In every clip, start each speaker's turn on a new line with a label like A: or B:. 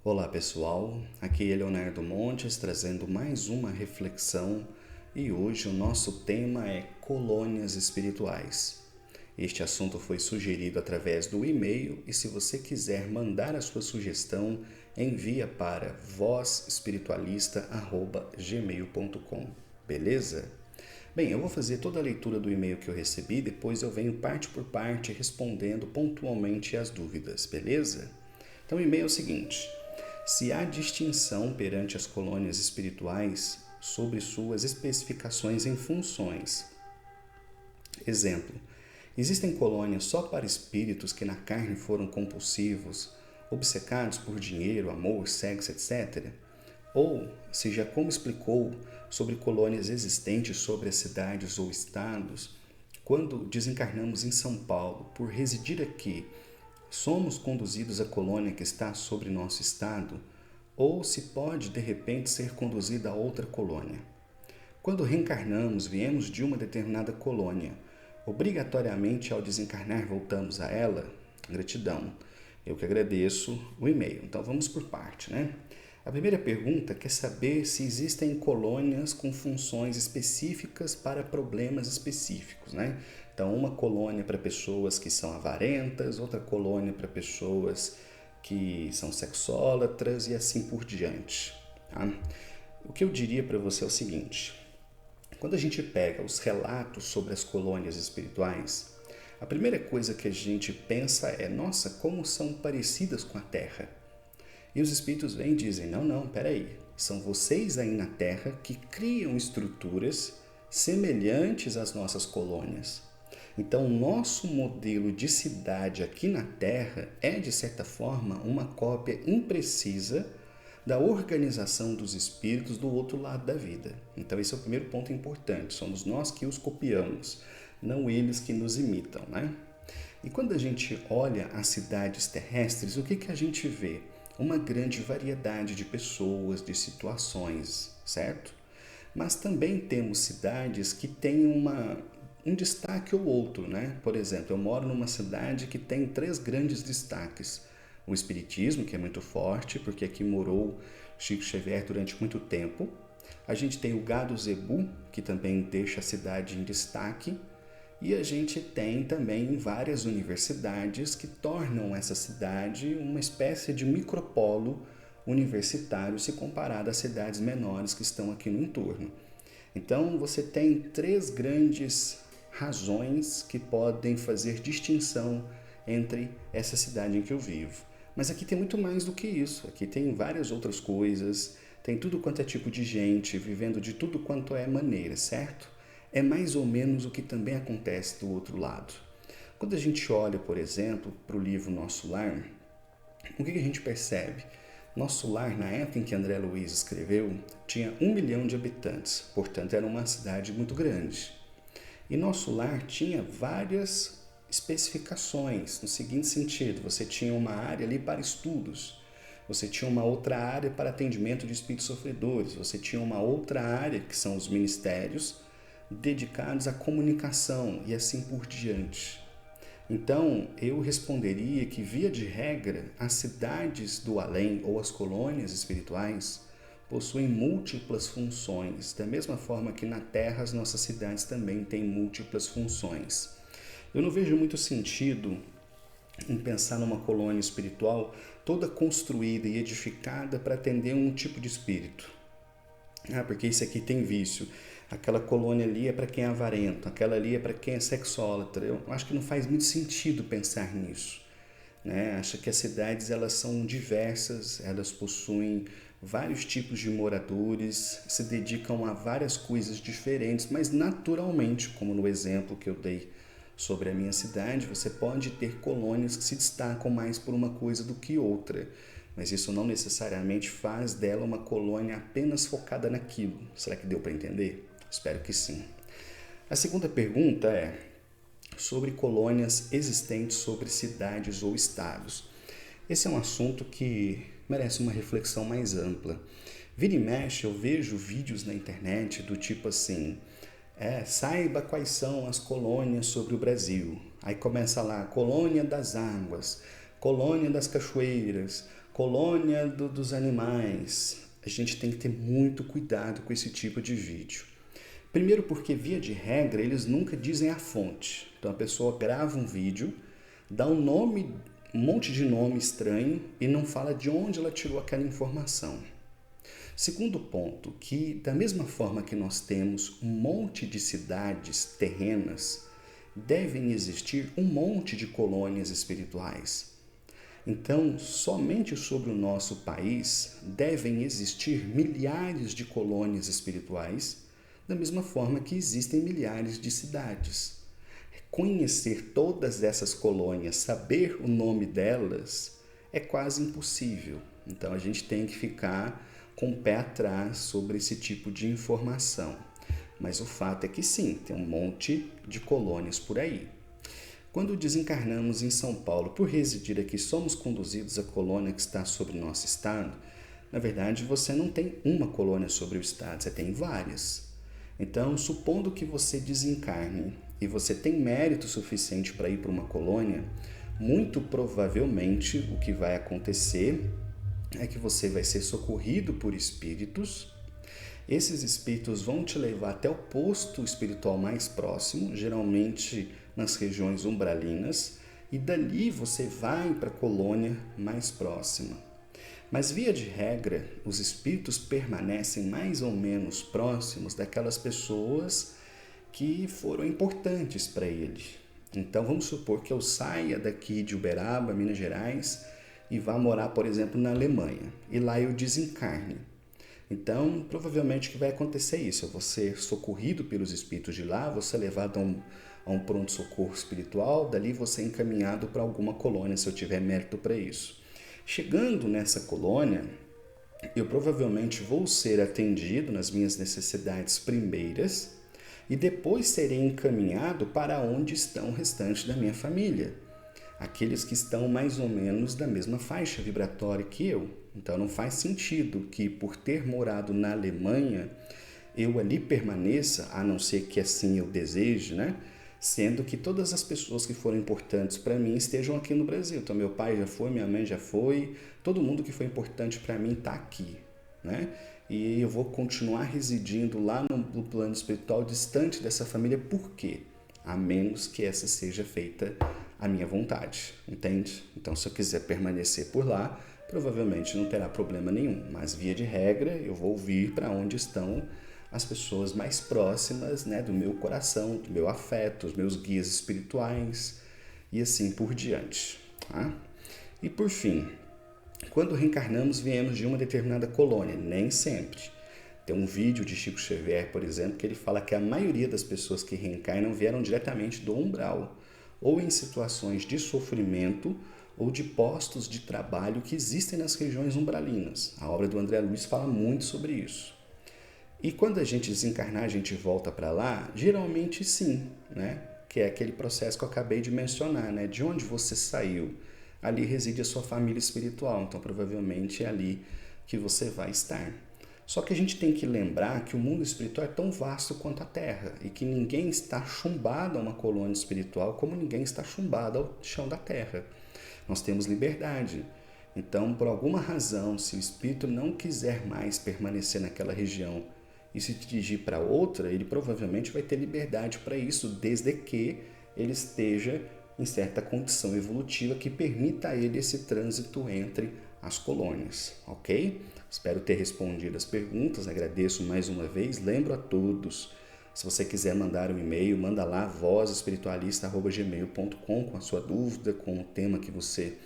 A: Olá pessoal, aqui é Leonardo Montes trazendo mais uma reflexão e hoje o nosso tema é colônias espirituais. Este assunto foi sugerido através do e-mail e se você quiser mandar a sua sugestão, envia para vozespiritualista@gmail.com, beleza? Bem, eu vou fazer toda a leitura do e-mail que eu recebi, depois eu venho parte por parte respondendo pontualmente as dúvidas, beleza? Então o e-mail é o seguinte: se há distinção perante as colônias espirituais sobre suas especificações em funções. Exemplo: existem colônias só para espíritos que na carne foram compulsivos, obcecados por dinheiro, amor, sexo, etc. Ou, se já como explicou, sobre colônias existentes sobre as cidades ou estados, quando desencarnamos em São Paulo, por residir aqui, somos conduzidos à colônia que está sobre nosso estado, ou se pode de repente ser conduzida a outra colônia. Quando reencarnamos, viemos de uma determinada colônia, obrigatoriamente ao desencarnar voltamos a ela? Gratidão. Eu que agradeço o e-mail. Então vamos por parte, né? A primeira pergunta quer saber se existem colônias com funções específicas para problemas específicos, né? Então, uma colônia para pessoas que são avarentas, outra colônia para pessoas que são sexólatras e assim por diante. Tá? O que eu diria para você é o seguinte: quando a gente pega os relatos sobre as colônias espirituais, a primeira coisa que a gente pensa é: nossa, como são parecidas com a Terra. E os espíritos vêm e dizem: não, peraí, são vocês aí na Terra que criam estruturas semelhantes às nossas colônias. Então, o nosso modelo de cidade aqui na Terra é, de certa forma, uma cópia imprecisa da organização dos espíritos do outro lado da vida. Então, esse é o primeiro ponto importante. Somos nós que os copiamos, não eles que nos imitam, né? E quando a gente olha as cidades terrestres, o que a gente vê? Uma grande variedade de pessoas, de situações, certo? Mas também temos cidades que têm um destaque ou outro, né? Por exemplo, eu moro numa cidade que tem 3 grandes destaques. O Espiritismo, que é muito forte, porque aqui morou Chico Xavier durante muito tempo. A gente tem o Gado Zebu, que também deixa a cidade em destaque. E a gente tem também várias universidades que tornam essa cidade uma espécie de micropolo universitário se comparado às cidades menores que estão aqui no entorno. Então você tem 3 grandes razões que podem fazer distinção entre essa cidade em que eu vivo. Mas aqui tem muito mais do que isso. Aqui tem várias outras coisas, tem tudo quanto é tipo de gente, vivendo de tudo quanto é maneira, certo? É mais ou menos o que também acontece do outro lado. Quando a gente olha, por exemplo, para o livro Nosso Lar, o que a gente percebe? Nosso Lar, na época em que André Luiz escreveu, tinha 1 milhão de habitantes, portanto era uma cidade muito grande. E Nosso Lar tinha várias especificações, no seguinte sentido: você tinha uma área ali para estudos, você tinha uma outra área para atendimento de espíritos sofredores, você tinha uma outra área, que são os ministérios, dedicados à comunicação e assim por diante. Então, eu responderia que, via de regra, as cidades do além ou as colônias espirituais possuem múltiplas funções, da mesma forma que na Terra as nossas cidades também têm múltiplas funções. Eu não vejo muito sentido em pensar numa colônia espiritual toda construída e edificada para atender um tipo de espírito. Porque isso aqui tem vício. Aquela colônia ali é para quem é avarento, aquela ali é para quem é sexólatra. Eu acho que não faz muito sentido pensar nisso. Né? Acho que as cidades elas são diversas, elas possuem vários tipos de moradores, se dedicam a várias coisas diferentes, mas naturalmente, como no exemplo que eu dei sobre a minha cidade, você pode ter colônias que se destacam mais por uma coisa do que outra. Mas isso não necessariamente faz dela uma colônia apenas focada naquilo. Será que deu para entender? Espero que sim. A segunda pergunta é sobre colônias existentes sobre cidades ou estados. Esse é um assunto que merece uma reflexão mais ampla. Vira e mexe, eu vejo vídeos na internet do tipo assim: saiba quais são as colônias sobre o Brasil. Aí começa lá: colônia das águas, colônia das cachoeiras, colônia dos animais. A gente tem que ter muito cuidado com esse tipo de vídeo. Primeiro porque, via de regra, eles nunca dizem a fonte. Então a pessoa grava um vídeo, dá um nome, um monte de nome estranho e não fala de onde ela tirou aquela informação. Segundo ponto, que da mesma forma que nós temos um monte de cidades terrenas, devem existir um monte de colônias espirituais. Então, somente sobre o nosso país devem existir milhares de colônias espirituais, da mesma forma que existem milhares de cidades. Conhecer todas essas colônias, saber o nome delas, é quase impossível. Então, a gente tem que ficar com o pé atrás sobre esse tipo de informação. Mas o fato é que sim, tem um monte de colônias por aí. Quando desencarnamos em São Paulo, por residir aqui, somos conduzidos à colônia que está sobre nosso estado. Na verdade, você não tem uma colônia sobre o estado, você tem várias. Então, supondo que você desencarne e você tem mérito suficiente para ir para uma colônia, muito provavelmente o que vai acontecer é que você vai ser socorrido por espíritos. Esses espíritos vão te levar até o posto espiritual mais próximo, geralmente nas regiões umbralinas, e dali você vai para a colônia mais próxima. Mas, via de regra, os espíritos permanecem mais ou menos próximos daquelas pessoas que foram importantes para ele. Então, vamos supor que eu saia daqui de Uberaba, Minas Gerais, e vá morar, por exemplo, na Alemanha, e lá eu desencarne. Então, provavelmente o que vai acontecer é isso, eu vou ser socorrido pelos espíritos de lá, vou ser levado a um pronto-socorro espiritual, dali vou ser encaminhado para alguma colônia, se eu tiver mérito para isso. Chegando nessa colônia, eu provavelmente vou ser atendido nas minhas necessidades primeiras e depois serei encaminhado para onde estão o restante da minha família. Aqueles que estão mais ou menos da mesma faixa vibratória que eu. Então não faz sentido que, por ter morado na Alemanha, eu ali permaneça, a não ser que assim eu deseje, né? Sendo que todas as pessoas que foram importantes para mim estejam aqui no Brasil. Então meu pai já foi, minha mãe já foi, todo mundo que foi importante para mim está aqui, né? E eu vou continuar residindo lá no plano espiritual, distante dessa família, por quê? A menos que essa seja feita a minha vontade, entende? Então, se eu quiser permanecer por lá, provavelmente não terá problema nenhum, mas via de regra eu vou vir para onde estão as pessoas mais próximas, né, do meu coração, do meu afeto, os meus guias espirituais e assim por diante. Tá? E por fim, quando reencarnamos, viemos de uma determinada colônia, nem sempre. Tem um vídeo de Chico Xavier, por exemplo, que ele fala que a maioria das pessoas que reencarnam vieram diretamente do umbral, ou em situações de sofrimento ou de postos de trabalho que existem nas regiões umbralinas. A obra do André Luiz fala muito sobre isso. E quando a gente desencarnar, a gente volta para lá? Geralmente sim, né? Que é aquele processo que eu acabei de mencionar, né? De onde você saiu, ali reside a sua família espiritual, então provavelmente é ali que você vai estar. Só que a gente tem que lembrar que o mundo espiritual é tão vasto quanto a Terra e que ninguém está chumbado a uma colônia espiritual como ninguém está chumbado ao chão da Terra. Nós temos liberdade. Então, por alguma razão, se o espírito não quiser mais permanecer naquela região e se dirigir para outra, ele provavelmente vai ter liberdade para isso, desde que ele esteja em certa condição evolutiva que permita a ele esse trânsito entre as colônias, ok? Espero ter respondido as perguntas, agradeço mais uma vez, lembro a todos, se você quiser mandar um e-mail, manda lá vozespiritualista@gmail.com com a sua dúvida, com o tema que você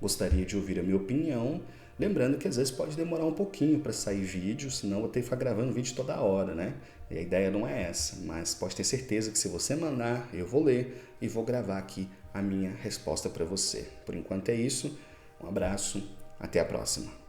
A: gostaria de ouvir a minha opinião, lembrando que às vezes pode demorar um pouquinho para sair vídeo, senão eu vou ter que ficar gravando vídeo toda hora, né? E a ideia não é essa, mas pode ter certeza que se você mandar, eu vou ler e vou gravar aqui a minha resposta para você. Por enquanto é isso, um abraço, até a próxima.